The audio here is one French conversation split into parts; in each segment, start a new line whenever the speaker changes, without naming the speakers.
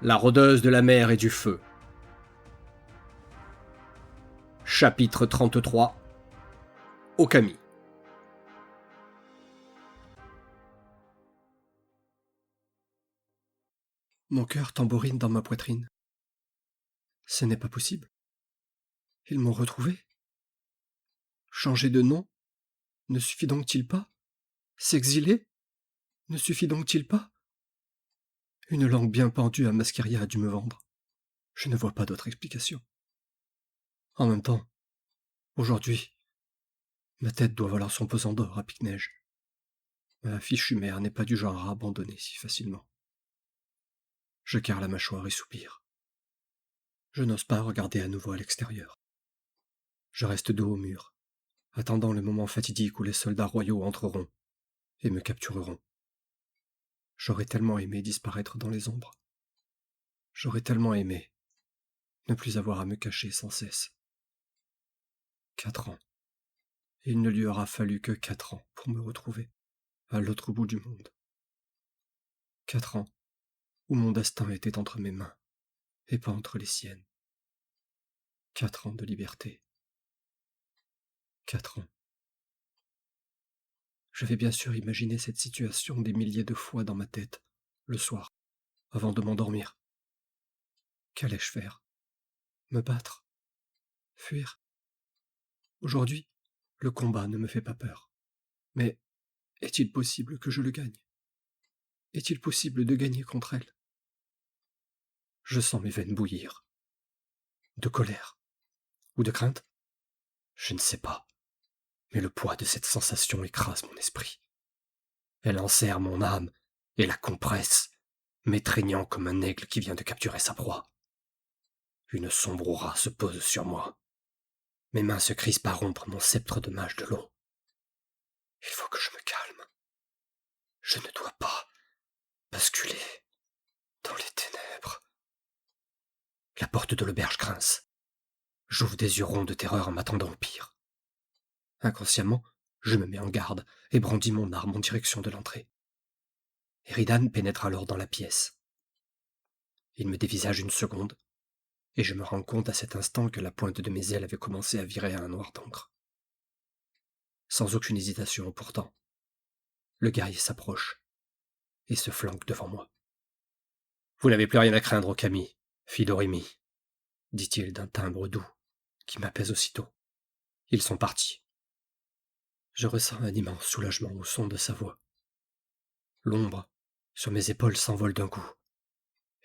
La rôdeuse de la mer et du feu. Chapitre 33. Okami.
Mon cœur tambourine dans ma poitrine. Ce n'est pas possible. Ils m'ont retrouvé. Changer de nom ne suffit donc-il pas? S'exiler ne suffit donc-il pas? Une langue bien pendue à Mascaria a dû me vendre. Je ne vois pas d'autre explication. En même temps, aujourd'hui, ma tête doit valoir son pesant d'or à Pique-Neige. Ma fichue mère n'est pas du genre à abandonner si facilement. Je carre la mâchoire et soupire. Je n'ose pas regarder à nouveau à l'extérieur. Je reste dos au mur, attendant le moment fatidique où les soldats royaux entreront et me captureront. J'aurais tellement aimé disparaître dans les ombres. J'aurais tellement aimé ne plus avoir à me cacher sans cesse. 4 ans. Et il ne lui aura fallu que 4 ans pour me retrouver, à l'autre bout du monde. 4 ans où mon destin était entre mes mains, et pas entre les siennes. 4 ans de liberté. 4 ans. Je vais bien sûr imaginer cette situation des milliers de fois dans ma tête, le soir, avant de m'endormir. Qu'allais-je faire? Me battre? Fuir? Aujourd'hui, le combat ne me fait pas peur. Mais est-il possible que je le gagne? Est-il possible de gagner contre elle? Je sens mes veines bouillir. De colère? Ou de crainte? Je ne sais pas. Mais le poids de cette sensation écrase mon esprit. Elle enserre mon âme et la compresse, m'étreignant comme un aigle qui vient de capturer sa proie. Une sombre aura se pose sur moi. Mes mains se crispent à rompre mon sceptre de mage de long. Il faut que je me calme. Je ne dois pas basculer dans les ténèbres. La porte de l'auberge grince. J'ouvre des yeux ronds de terreur en m'attendant au pire. Inconsciemment, je me mets en garde et brandis mon arme en direction de l'entrée. Eridan pénètre alors dans la pièce. Il me dévisage une seconde, et je me rends compte à cet instant que la pointe de mes ailes avait commencé à virer à un noir d'encre. Sans aucune hésitation pourtant, le guerrier s'approche et se flanque devant moi. « Vous n'avez plus rien à craindre, Okami, fille d'Orimi, » dit-il d'un timbre doux, qui m'apaise aussitôt. Ils sont partis. Je ressens un immense soulagement au son de sa voix. L'ombre sur mes épaules s'envole d'un coup,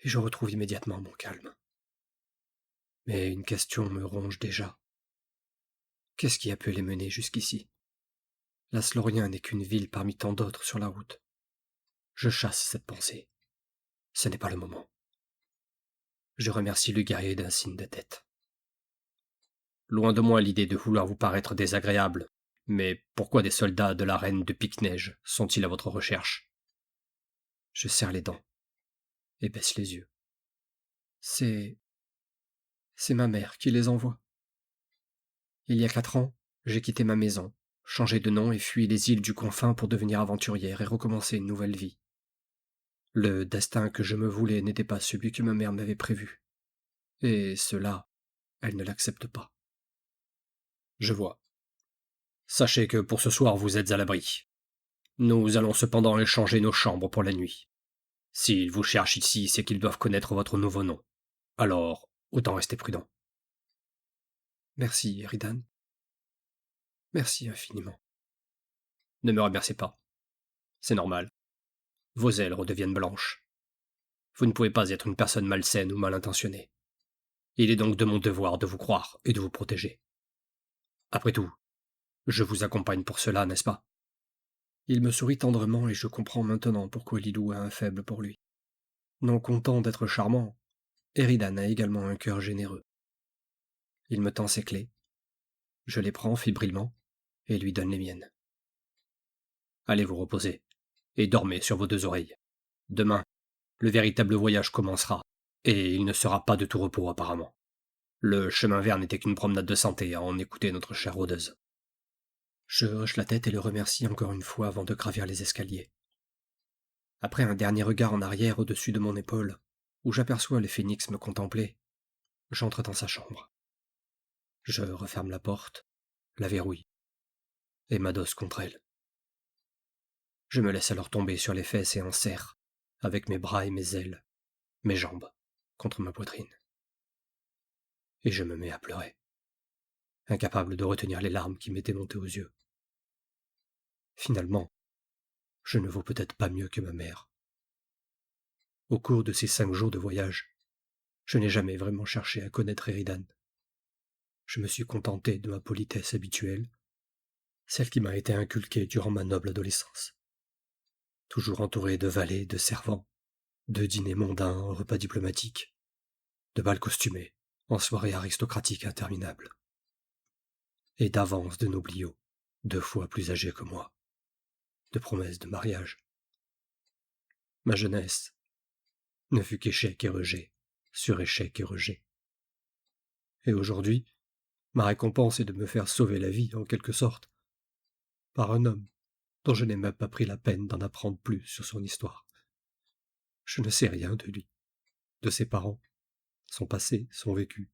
et je retrouve immédiatement mon calme. Mais une question me ronge déjà. Qu'est-ce qui a pu les mener jusqu'ici? L'Aslorien n'est qu'une ville parmi tant d'autres sur la route. Je chasse cette pensée. Ce n'est pas le moment. Je remercie le guerrier d'un signe de tête. Loin de moi l'idée de vouloir vous paraître désagréable, mais pourquoi des soldats de la reine de Pique-Neige sont-ils à votre recherche? Je serre les dents et baisse les yeux. C'est ma mère qui les envoie. Il y a 4 ans, j'ai quitté ma maison, changé de nom et fui les îles du confin pour devenir aventurière et recommencer une nouvelle vie. Le destin que je me voulais n'était pas celui que ma mère m'avait prévu. Et cela, elle ne l'accepte pas. Je vois. Sachez que pour ce soir vous êtes à l'abri. Nous allons cependant échanger nos chambres pour la nuit. S'ils vous cherchent ici, c'est qu'ils doivent connaître votre nouveau nom. Alors, autant rester prudent. Merci, Eridan. Merci infiniment. Ne me remerciez pas. C'est normal. Vos ailes redeviennent blanches. Vous ne pouvez pas être une personne malsaine ou mal intentionnée. Il est donc de mon devoir de vous croire et de vous protéger. Après tout, je vous accompagne pour cela, n'est-ce pas? Il me sourit tendrement et je comprends maintenant pourquoi Lilou a un faible pour lui. Non content d'être charmant, Eridan a également un cœur généreux. Il me tend ses clés. Je les prends fébrilement et lui donne les miennes. Allez vous reposer et dormez sur vos 2 oreilles. Demain, le véritable voyage commencera, et il ne sera pas de tout repos apparemment. Le chemin vert n'était qu'une promenade de santé à en écouter notre chère rôdeuse. Je hoche la tête et le remercie encore une fois avant de gravir les escaliers. Après un dernier regard en arrière au-dessus de mon épaule, où j'aperçois le phénix me contempler, j'entre dans sa chambre. Je referme la porte, la verrouille, et m'adosse contre elle. Je me laisse alors tomber sur les fesses et en serre, avec mes bras et mes ailes, mes jambes, contre ma poitrine. Et je me mets à pleurer, incapable de retenir les larmes qui m'étaient montées aux yeux. Finalement, je ne vaux peut-être pas mieux que ma mère. Au cours de ces 5 jours de voyage, je n'ai jamais vraiment cherché à connaître Eridan. Je me suis contenté de ma politesse habituelle, celle qui m'a été inculquée durant ma noble adolescence. Toujours entouré de valets, de servants, de dîners mondains en repas diplomatiques, de bals costumés en soirées aristocratiques interminables, et d'avances de nobliaux, 2 fois plus âgés que moi, de promesses de mariage. Ma jeunesse ne fut qu'échec et rejet, sur échec et rejet. Et aujourd'hui, ma récompense est de me faire sauver la vie, en quelque sorte, par un homme dont je n'ai même pas pris la peine d'en apprendre plus sur son histoire. Je ne sais rien de lui, de ses parents, son passé, son vécu.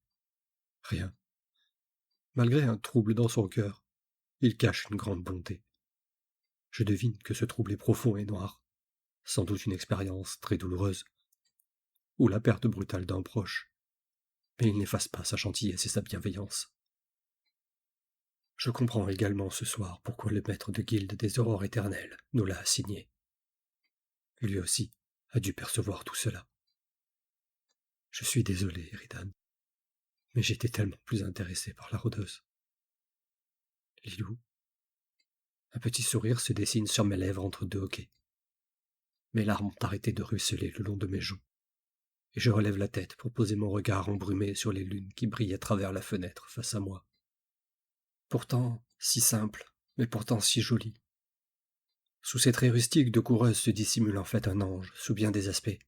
Rien. Malgré un trouble dans son cœur, il cache une grande bonté. Je devine que ce trouble est profond et noir, sans doute une expérience très douloureuse, ou la perte brutale d'un proche, mais il n'efface pas sa gentillesse et sa bienveillance. Je comprends également ce soir pourquoi le maître de guilde des aurores éternelles nous l'a assigné. Lui aussi a dû percevoir tout cela. Je suis désolé, Eridan, mais j'étais tellement plus intéressé par la rôdeuse. Lilou. Un petit sourire se dessine sur mes lèvres entre 2 hoquets. Mes larmes ont arrêté de ruisseler le long de mes joues, et je relève la tête pour poser mon regard embrumé sur les lunes qui brillent à travers la fenêtre face à moi. Pourtant si simple, mais pourtant si jolie. Sous ces traits rustiques de coureuse se dissimule en fait un ange, sous bien des aspects.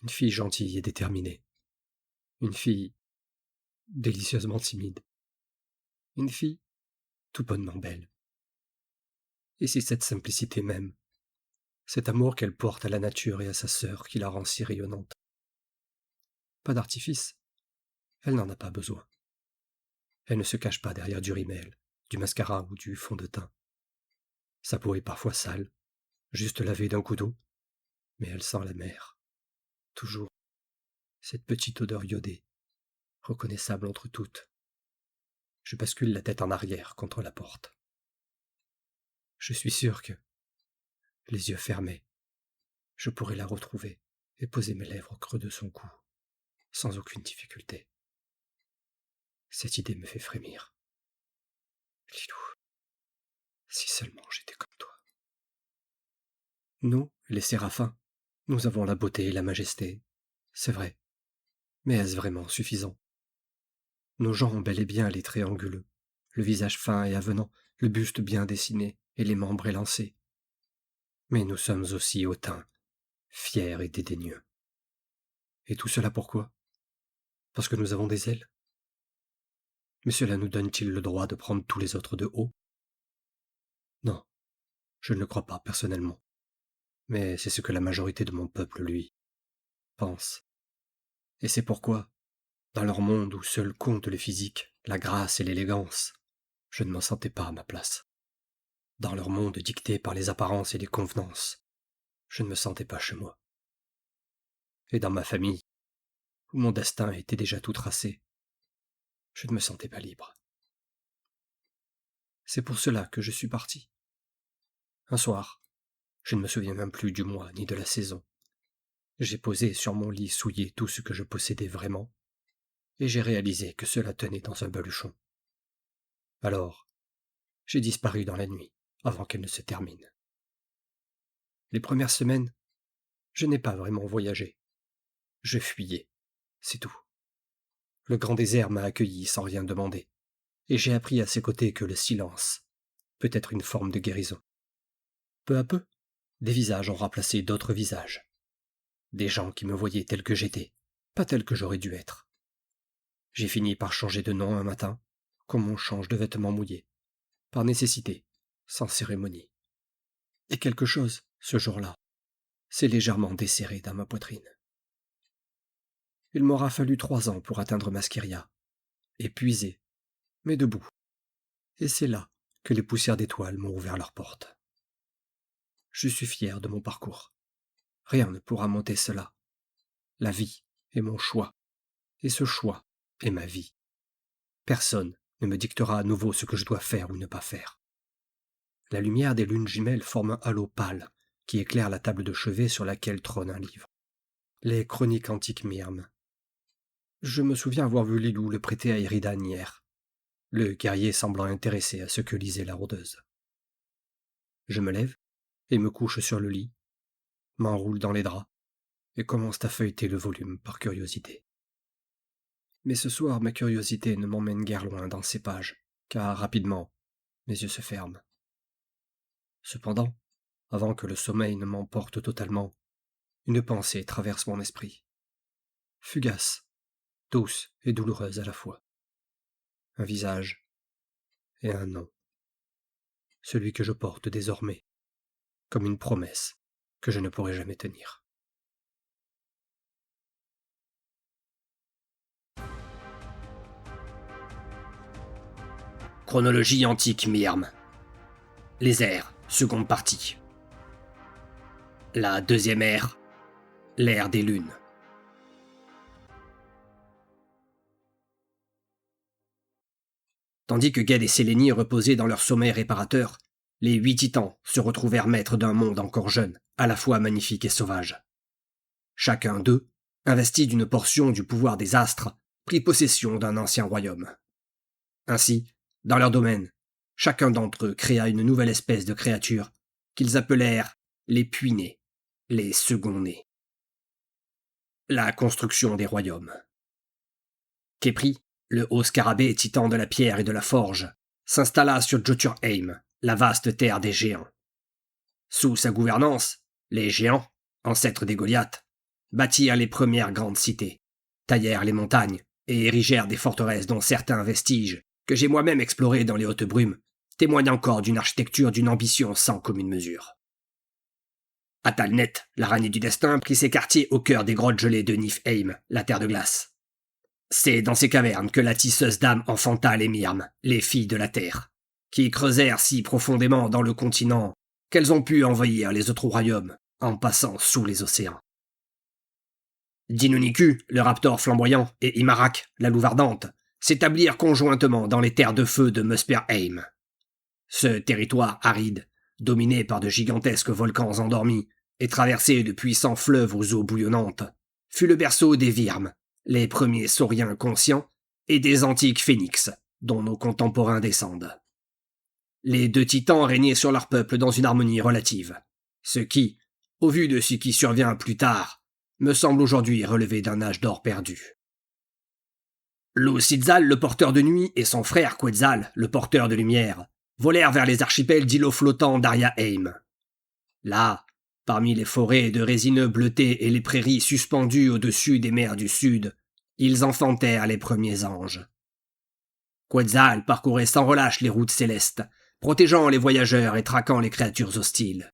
Une fille gentille et déterminée. Une fille délicieusement timide. Une fille tout bonnement belle. Et c'est cette simplicité même, cet amour qu'elle porte à la nature et à sa sœur qui la rend si rayonnante. Pas d'artifice, elle n'en a pas besoin. Elle ne se cache pas derrière du rimel, du mascara ou du fond de teint. Sa peau est parfois sale, juste lavée d'un coup d'eau, mais elle sent la mer. Toujours cette petite odeur iodée, reconnaissable entre toutes. Je bascule la tête en arrière contre la porte. Je suis sûr que, les yeux fermés, je pourrais la retrouver et poser mes lèvres au creux de son cou, sans aucune difficulté. Cette idée me fait frémir. Lilou, si seulement j'étais comme toi. Nous, les séraphins, nous avons la beauté et la majesté, c'est vrai. Mais est-ce vraiment suffisant? Nos gens ont bel et bien les traits anguleux, le visage fin et avenant, le buste bien dessiné et les membres élancés. Mais nous sommes aussi hautains, fiers et dédaigneux. Et tout cela pourquoi? Parce que nous avons des ailes? Mais cela nous donne-t-il le droit de prendre tous les autres de haut? Non, je ne le crois pas personnellement. Mais c'est ce que la majorité de mon peuple, lui, pense. Et c'est pourquoi, dans leur monde où seul compte le physique, la grâce et l'élégance, je ne m'en sentais pas à ma place. Dans leur monde dicté par les apparences et les convenances, je ne me sentais pas chez moi. Et dans ma famille, où mon destin était déjà tout tracé, je ne me sentais pas libre. C'est pour cela que je suis parti. Un soir, je ne me souviens même plus du mois ni de la saison, j'ai posé sur mon lit souillé tout ce que je possédais vraiment, et j'ai réalisé que cela tenait dans un baluchon. Alors, j'ai disparu dans la nuit, avant qu'elle ne se termine. Les premières semaines, je n'ai pas vraiment voyagé. Je fuyais, c'est tout. Le grand désert m'a accueilli sans rien demander, et j'ai appris à ses côtés que le silence peut être une forme de guérison. Peu à peu, des visages ont remplacé d'autres visages. Des gens qui me voyaient tel que j'étais, pas tel que j'aurais dû être. J'ai fini par changer de nom un matin, comme on change de vêtements mouillés, par nécessité, sans cérémonie. Et quelque chose, ce jour-là, s'est légèrement desserré dans ma poitrine. Il m'aura fallu 3 ans pour atteindre Masqueria, épuisé, mais debout. Et c'est là que les poussières d'étoiles m'ont ouvert leurs portes. Je suis fier de mon parcours. Rien ne pourra m'ôter cela. La vie est mon choix, et ce choix est ma vie. Personne ne me dictera à nouveau ce que je dois faire ou ne pas faire. La lumière des lunes jumelles forme un halo pâle qui éclaire la table de chevet sur laquelle trône un livre. Les chroniques antiques Myrmes. Je me souviens avoir vu Lilou le prêter à Eridan hier, le guerrier semblant intéressé à ce que lisait la rôdeuse. Je me lève et me couche sur le lit, m'enroule dans les draps et commence à feuilleter le volume par curiosité. Mais ce soir, ma curiosité ne m'emmène guère loin dans ces pages, car rapidement, mes yeux se ferment. Cependant, avant que le sommeil ne m'emporte totalement, une pensée traverse mon esprit. Fugace, douce et douloureuse à la fois. Un visage et un nom. Celui que je porte désormais, comme une promesse que je ne pourrai jamais tenir.
Chronologie antique Myrme. Les ères, seconde partie. La deuxième ère, l'ère des lunes. Tandis que Ged et Sélénie reposaient dans leur sommeil réparateur, les 8 titans se retrouvèrent maîtres d'un monde encore jeune, à la fois magnifique et sauvage. Chacun d'eux, investi d'une portion du pouvoir des astres, prit possession d'un ancien royaume. Ainsi, dans leur domaine, chacun d'entre eux créa une nouvelle espèce de créature qu'ils appelèrent les puits-nés, les seconds-nés. La construction des royaumes. Képri, le haut scarabée titan de la pierre et de la forge, s'installa sur Jotunheim, la vaste terre des géants. Sous sa gouvernance, les géants, ancêtres des Goliaths, bâtirent les premières grandes cités, taillèrent les montagnes et érigèrent des forteresses dont certains vestiges, que j'ai moi-même explorés dans les hautes brumes, témoignent encore d'une architecture d'une ambition sans commune mesure. Atalnet, l'araignée du destin, prit ses quartiers au cœur des grottes gelées de Niflheim, la terre de glace. C'est dans ces cavernes que la tisseuse d'âme enfanta les Myrmes, les filles de la terre, qui creusèrent si profondément dans le continent qu'elles ont pu envahir les autres royaumes en passant sous les océans. Dinuniku, le raptor flamboyant, et Imarak, la louve ardente, s'établirent conjointement dans les terres de feu de Muspelheim. Ce territoire aride, dominé par de gigantesques volcans endormis et traversé de puissants fleuves aux eaux bouillonnantes, fut le berceau des Wyrms, les premiers sauriens conscients, et des antiques phénix, dont nos contemporains descendent. Les 2 titans régnaient sur leur peuple dans une harmonie relative, ce qui, au vu de ce qui survient plus tard, me semble aujourd'hui relever d'un âge d'or perdu. Lucidzal, le porteur de nuit, et son frère Quetzal, le porteur de lumière, volèrent vers les archipels d'îlots flottants d'Ariaheim. Là, parmi les forêts de résineux bleutés et les prairies suspendues au-dessus des mers du sud, ils enfantèrent les premiers anges. Quetzal parcourait sans relâche les routes célestes, protégeant les voyageurs et traquant les créatures hostiles.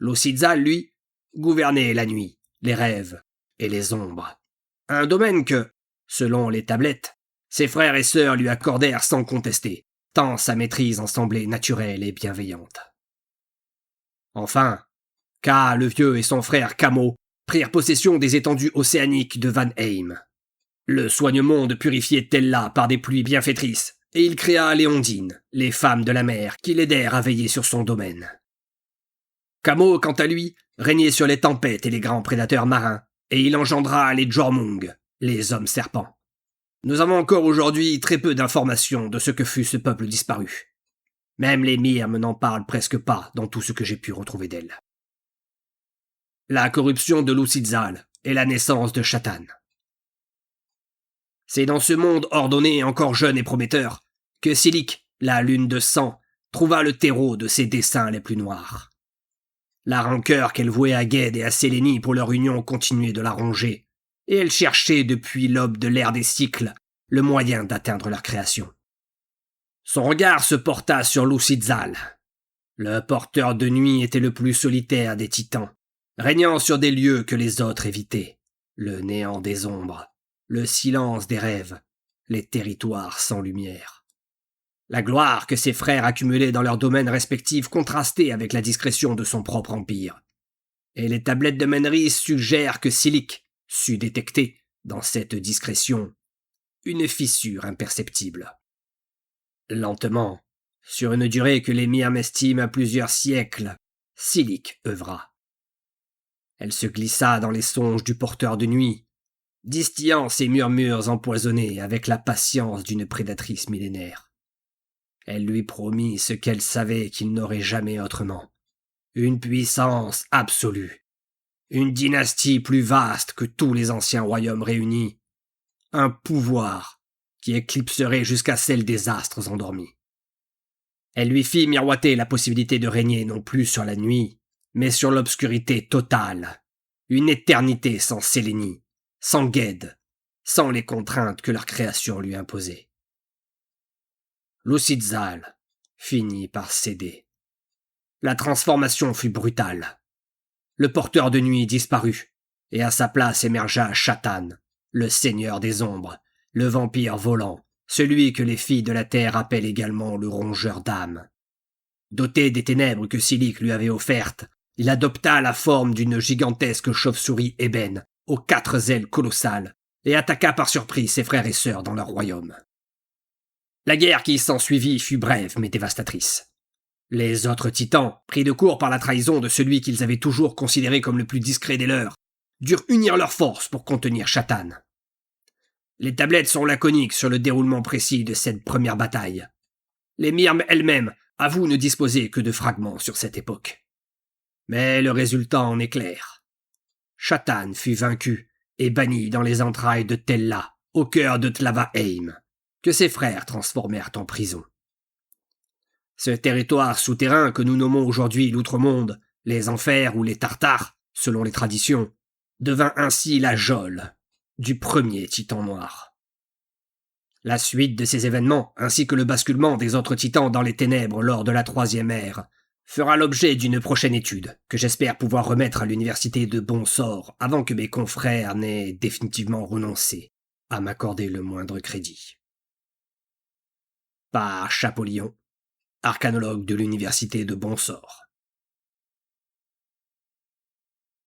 Lucidzal, lui, gouvernait la nuit, les rêves et les ombres. Un domaine que, selon les tablettes, ses frères et sœurs lui accordèrent sans contester, tant sa maîtrise en semblait naturelle et bienveillante. Enfin, Ka le vieux et son frère Kamo prirent possession des étendues océaniques de Vanheim. Le soigne-monde purifiait Tella par des pluies bienfaitrices, et il créa les ondines, les femmes de la mer, qui l'aidèrent à veiller sur son domaine. Kamo, quant à lui, régnait sur les tempêtes et les grands prédateurs marins, et il engendra les Jormung, les hommes serpents. Nous avons encore aujourd'hui très peu d'informations de ce que fut ce peuple disparu. Même les Myrmes n'en parlent presque pas dans tout ce que j'ai pu retrouver d'elle. La corruption de Lucidzal et la naissance de Shatan. C'est dans ce monde ordonné encore jeune et prometteur que Silik, la lune de sang, trouva le terreau de ses desseins les plus noirs. La rancœur qu'elle vouait à Ged et à Sélénie pour leur union continuait de la ronger, et elle cherchait depuis l'aube de l'ère des cycles le moyen d'atteindre leur création. Son regard se porta sur Lucidzal. Le porteur de nuit était le plus solitaire des titans, régnant sur des lieux que les autres évitaient. le néant des ombres, le silence des rêves, les territoires sans lumière. La gloire que ses frères accumulaient dans leurs domaines respectifs contrastait avec la discrétion de son propre empire. Et les tablettes de Menris suggèrent que Silic sut détecter, dans cette discrétion, une fissure imperceptible. Lentement, sur une durée que les Myrmes estiment à plusieurs siècles, Silic œuvra. Elle se glissa dans les songes du porteur de nuit, distillant ses murmures empoisonnés avec la patience d'une prédatrice millénaire. Elle lui promit ce qu'elle savait qu'il n'aurait jamais autrement. Une puissance absolue. Une dynastie plus vaste que tous les anciens royaumes réunis. Un pouvoir qui éclipserait jusqu'à celle des astres endormis. Elle lui fit miroiter la possibilité de régner non plus sur la nuit, mais sur l'obscurité totale. Une éternité sans Sélénie, sans Ged, sans les contraintes que leur création lui imposait. Lucidzal finit par céder. La transformation fut brutale. Le porteur de nuit disparut, et à sa place émergea Shatan, le seigneur des ombres, le vampire volant, celui que les filles de la terre appellent également le rongeur d'âme. Doté des ténèbres que Silic lui avait offertes, il adopta la forme d'une gigantesque chauve-souris ébène, aux 4 ailes colossales, et attaqua par surprise ses frères et sœurs dans leur royaume. La guerre qui s'ensuivit fut brève mais dévastatrice. Les autres titans, pris de court par la trahison de celui qu'ils avaient toujours considéré comme le plus discret des leurs, durent unir leurs forces pour contenir Shatan. Les tablettes sont laconiques sur le déroulement précis de cette première bataille. Les Myrmes elles-mêmes avouent ne disposer que de fragments sur cette époque. Mais le résultat en est clair. Shatan fut vaincu et banni dans les entrailles de Tella, au cœur de Tlavaheim, que ses frères transformèrent en prison. Ce territoire souterrain que nous nommons aujourd'hui l'Outre-Monde, les Enfers ou les Tartares, selon les traditions, devint ainsi la geôle du premier Titan noir. La suite de ces événements, ainsi que le basculement des autres titans dans les ténèbres lors de la 3e ère, fera l'objet d'une prochaine étude, que j'espère pouvoir remettre à l'université de Bonsor avant que mes confrères n'aient définitivement renoncé à m'accorder le moindre crédit. Par Chapolion, arcanologue de l'université de Bonsor.